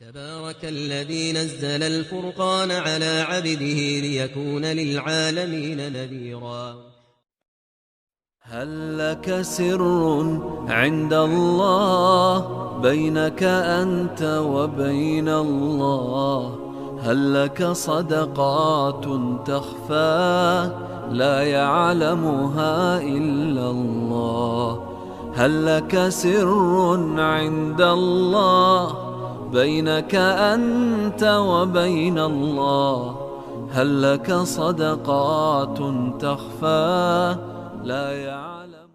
تبارك الذي نزل الفرقان على عبده ليكون للعالمين نذيرا. هل لك سر عند الله بينك أنت وبين الله؟ هل لك صدقات تخفى لا يعلمها إلا الله؟ هل لك سر عند الله بينك أنت وبين الله؟ هل لك صدقات تخفى لا يعلم.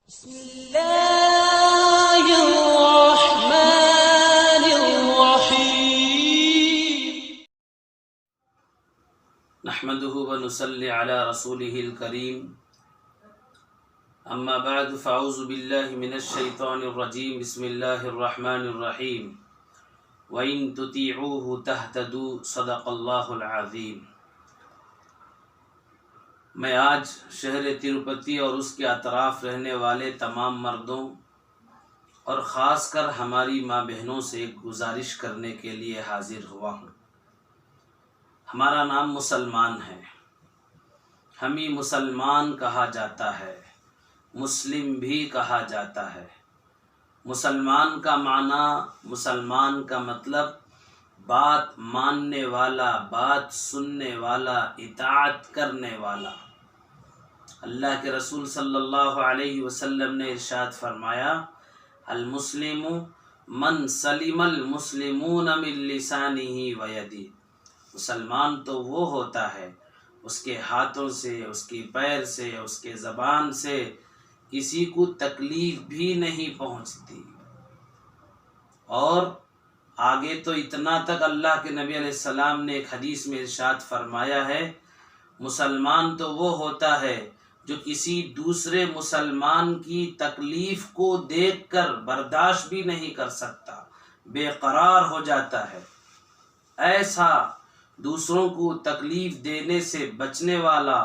بسم الله الرحمن الرحيم. نحمده ونصلي على رسوله الكريم. أما بعد فأعوذ بالله من الشيطان الرجيم. بسم الله الرحمن الرحيم. وإن تطيعوه تهتدوا صدق الله العظيم. میں آج شہر تروپتی اور اس کے اطراف رہنے والے تمام مردوں اور خاص کر ہماری ماں بہنوں سے ایک گزارش کرنے کے لیے حاضر ہوا ہوں. ہمارا نام مسلمان ہے، ہمیں مسلمان کہا جاتا ہے، مسلم بھی کہا جاتا ہے. مسلمان کا معنی، مسلمان کا مطلب بات ماننے والا، بات سننے والا، اطاعت کرنے والا. اللہ کے رسول صلی اللہ علیہ وسلم نے ارشاد فرمایا، المسلم من سلم المسلمون من لسانہ و یدہ. مسلمان تو وہ ہوتا ہے اس کے ہاتھوں سے، اس کی پیر سے، اس کے زبان سے کسی کو تکلیف بھی نہیں پہنچتی. اور آگے تو اتنا تک اللہ کے نبی علیہ السلام نے ایک حدیث میں ارشاد فرمایا ہے، مسلمان تو وہ ہوتا ہے جو کسی دوسرے مسلمان کی تکلیف کو دیکھ کر برداشت بھی نہیں کر سکتا، بے قرار ہو جاتا ہے. ایسا دوسروں کو تکلیف دینے سے بچنے والا،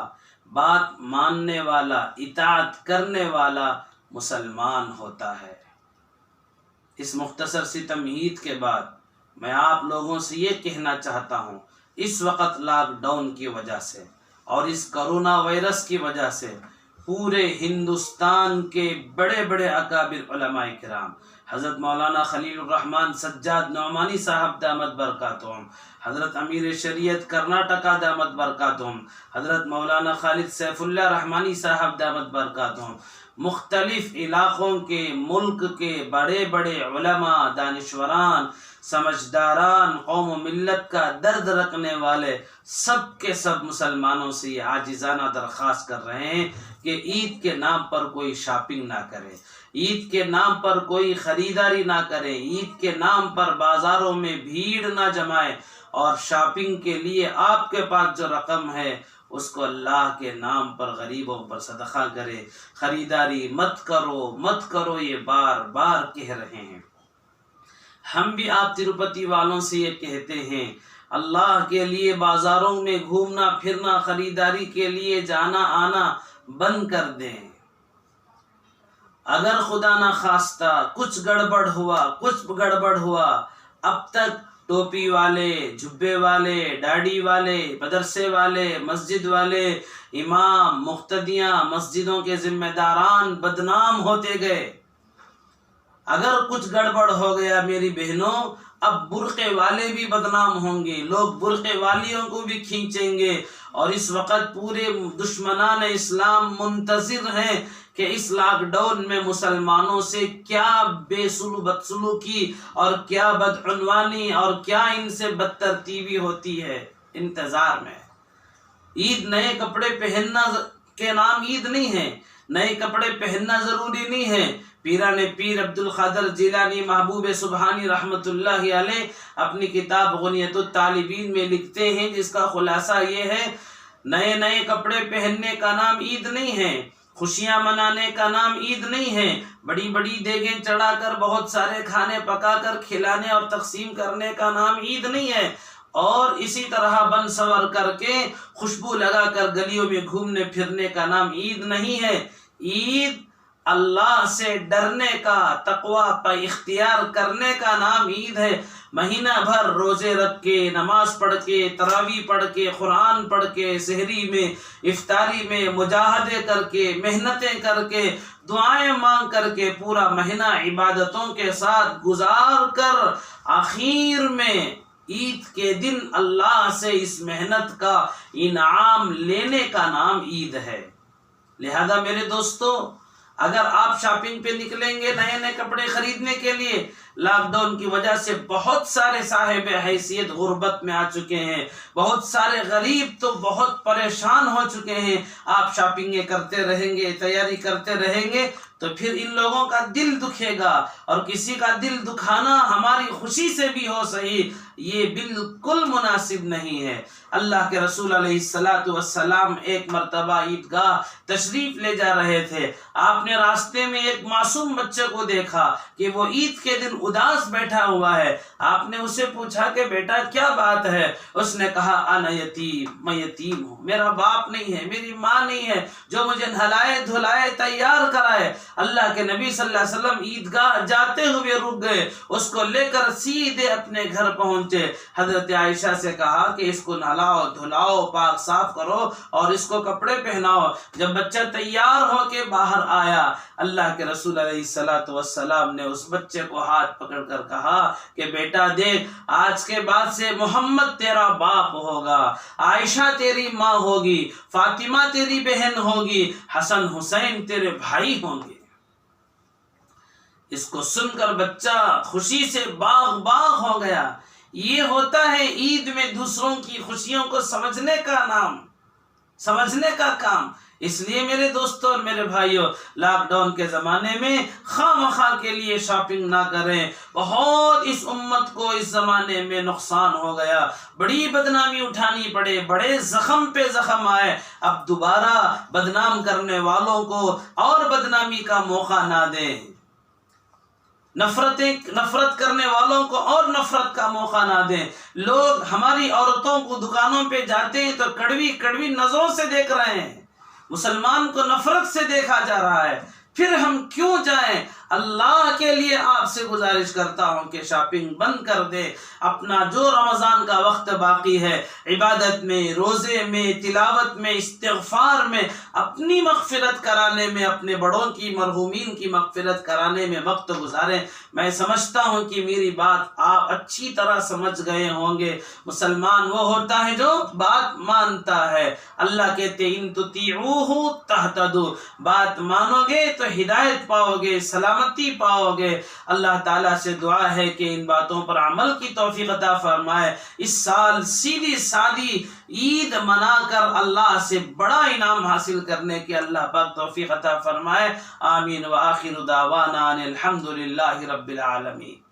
بات ماننے والا، اطاعت کرنے والا مسلمان ہوتا ہے. اس مختصر سی تمہید کے بعد میں آپ لوگوں سے یہ کہنا چاہتا ہوں، اس وقت لاک ڈاؤن کی وجہ سے اور اس کرونا وائرس کی وجہ سے پورے ہندوستان کے بڑے بڑے اکابر علماء کرام، حضرت مولانا خلیل الرحمن سجاد نعمانی صاحب دامت برکاتہم، حضرت امیر شریعت کرناٹکا دامت برکاتہم، حضرت مولانا خالد سیف اللہ رحمانی صاحب دامت برکاتہم، مختلف علاقوں کے، ملک کے بڑے بڑے علماء، دانشوران، سمجھداران، قوم و ملت کا درد رکھنے والے سب کے سب مسلمانوں سے یہ عاجزانہ درخواست کر رہے ہیں کہ عید کے نام پر کوئی شاپنگ نہ کرے، عید کے نام پر کوئی خریداری نہ کرے، عید کے نام پر بازاروں میں بھیڑ نہ جمائے، اور شاپنگ کے لیے آپ کے پاس جو رقم ہے اس کو اللہ کے نام پر غریبوں پر صدقہ کرے. خریداری مت کرو، یہ بار بار کہہ رہے ہیں. ہم بھی آپ تروپتی والوں سے یہ کہتے ہیں، اللہ کے لیے بازاروں میں گھومنا پھرنا، خریداری کے لیے جانا آنا بند کر دیں. اگر خدا نہ خواستہ کچھ گڑبڑ ہوا، اب تک ٹوپی والے، جھبے والے، داڑھی والے، مدرسے والے، مسجد والے، امام، مقتدیاں، مسجدوں کے ذمہ داران بدنام ہوتے گئے. اگر کچھ گڑبڑ ہو گیا میری بہنوں، اب برقعے والے بھی بدنام ہوں گے، لوگ برقعے والیوں کو بھی کھینچیں گے. اور اس وقت پورے دشمنان اسلام منتظر ہیں کہ اس لاک ڈاؤن میں مسلمانوں سے کیا بدسلوکی اور کیا بدعنوانی اور کیا ان سے بدترتیبی ہوتی ہے. انتظار میں. عید نئے کپڑے پہننا کے نام عید نہیں ہے، نئے کپڑے پہننا ضروری نہیں ہے. پیران پیر عبد القادر جیلانی محبوب سبحانی رحمت اللہ علیہ اپنی کتاب غنیت الطالبین میں لکھتے ہیں، جس کا خلاصہ یہ ہے، نئے کپڑے پہننے کا نام عید نہیں ہے، خوشیاں منانے کا نام عید نہیں ہے، بڑی بڑی دیگیں چڑھا کر بہت سارے کھانے پکا کر کھلانے اور تقسیم کرنے کا نام عید نہیں ہے، اور اسی طرح بن سور کر کے خوشبو لگا کر گلیوں میں گھومنے پھرنے کا نام عید نہیں ہے. عید اللہ سے ڈرنے کا، تقوی پر اختیار کرنے کا نام عید ہے۔ مہینہ بھر روزے رکھ کے، نماز پڑھ کے، تراویح پڑھ کے، قرآن پڑھ کے، سحری میں، افطاری میں مجاہدے کر کے، محنتیں کر کے، دعائیں مانگ کر کے، پورا مہینہ عبادتوں کے ساتھ گزار کر آخر میں عید کے دن اللہ سے اس محنت کا انعام لینے کا نام عید ہے۔ لہذا میرے دوستو، اگر آپ شاپنگ پہ نکلیں گے نئے نئے کپڑے خریدنے کے لیے، لاک ڈاؤن کی وجہ سے بہت سارے صاحب حیثیت غربت میں آ چکے ہیں، بہت سارے غریب تو بہت پریشان ہو چکے ہیں۔ آپ شاپنگیں کرتے رہیں گے، تیاری کرتے رہیں گے تو پھر ان لوگوں کا دل دکھے گا، اور کسی کا دل دکھانا ہماری خوشی سے بھی ہو صحیح، یہ بالکل مناسب نہیں ہے۔ اللہ کے رسول علیہ السلام ایک مرتبہ عیدگاہ تشریف لے جا رہے تھے۔ آپ نے راستے میں ایک معصوم بچے کو دیکھا کہ وہ عید کے دن اداس بیٹھا ہوا ہے۔ آپ نے اسے پوچھا کہ بیٹا کیا بات ہے؟ اس نے کہا انا یتیم، میں یتیم ہوں، میرا باپ نہیں ہے، میری ماں نہیں ہے جو مجھے نہلائے دھلائے تیار کرائے۔ اللہ کے نبی صلی اللہ علیہ وسلم عیدگاہ جاتے ہوئے رک گئے، اس کو لے کر سیدھے اپنے گھر پہنچے۔ حضرت عائشہ سے کہا کہ اس کو نہلاؤ دھلاؤ، پاک صاف کرو اور اس کو کپڑے پہناؤ۔ جب بچہ تیار ہو کے باہر آیا، اللہ کے رسول علیہ السلام نے اس بچے کو ہاتھ پکڑ کر کہا کہ بیٹا دیکھ، آج کے بعد سے محمد تیرا باپ ہوگا، عائشہ تیری ماں ہوگی، فاطمہ تیری بہن ہوگی، حسن حسین تیرے بھائی ہوں گے۔ اس کو سن کر بچہ خوشی سے باغ باغ ہو گیا۔ یہ ہوتا ہے عید میں دوسروں کی خوشیوں کو سمجھنے کا نام، سمجھنے کا کام۔ اس لیے میرے دوستوں اور میرے بھائیوں، لاک ڈاؤن کے زمانے میں خواہ مخواہ کے لیے شاپنگ نہ کریں۔ بہت اس امت کو اس زمانے میں نقصان ہو گیا، بڑی بدنامی اٹھانی پڑے، بڑے زخم پہ زخم آئے۔ اب دوبارہ بدنام کرنے والوں کو اور بدنامی کا موقع نہ دیں، نفرت کرنے والوں کو اور نفرت کا موقع نہ دیں۔ لوگ ہماری عورتوں کو دکانوں پہ جاتے ہیں تو کڑوی کڑوی نظروں سے دیکھ رہے ہیں، مسلمان کو نفرت سے دیکھا جا رہا ہے، پھر ہم کیوں جائیں؟ اللہ کے لیے آپ سے گزارش کرتا ہوں کہ شاپنگ بند کر دے۔ اپنا جو رمضان کا وقت باقی ہے، عبادت میں، روزے میں، تلاوت میں، استغفار میں، اپنی مغفرت کرانے میں، اپنے بڑوں کی مرحومین کی مغفرت کرانے میں وقت گزاریں۔ میں سمجھتا ہوں کہ میری بات آپ اچھی طرح سمجھ گئے ہوں گے۔ مسلمان وہ ہوتا ہے جو بات مانتا ہے۔ اللہ کہتے ان تطیعوہ تہتدوا، بات مانو گے تو ہدایت پاؤ گے، سلامتی پاؤ گے۔ اللہ تعالیٰ سے دعا ہے کہ ان باتوں پر عمل کی توفیق عطا فرمائے۔ اس سال سیدھی سادی عید منا کر اللہ سے بڑا انعام حاصل کرنے کی اللہ پاک توفیق عطا فرمائے۔ آمین۔ وآخر دعوانا ان الحمد للہ رب العالمین۔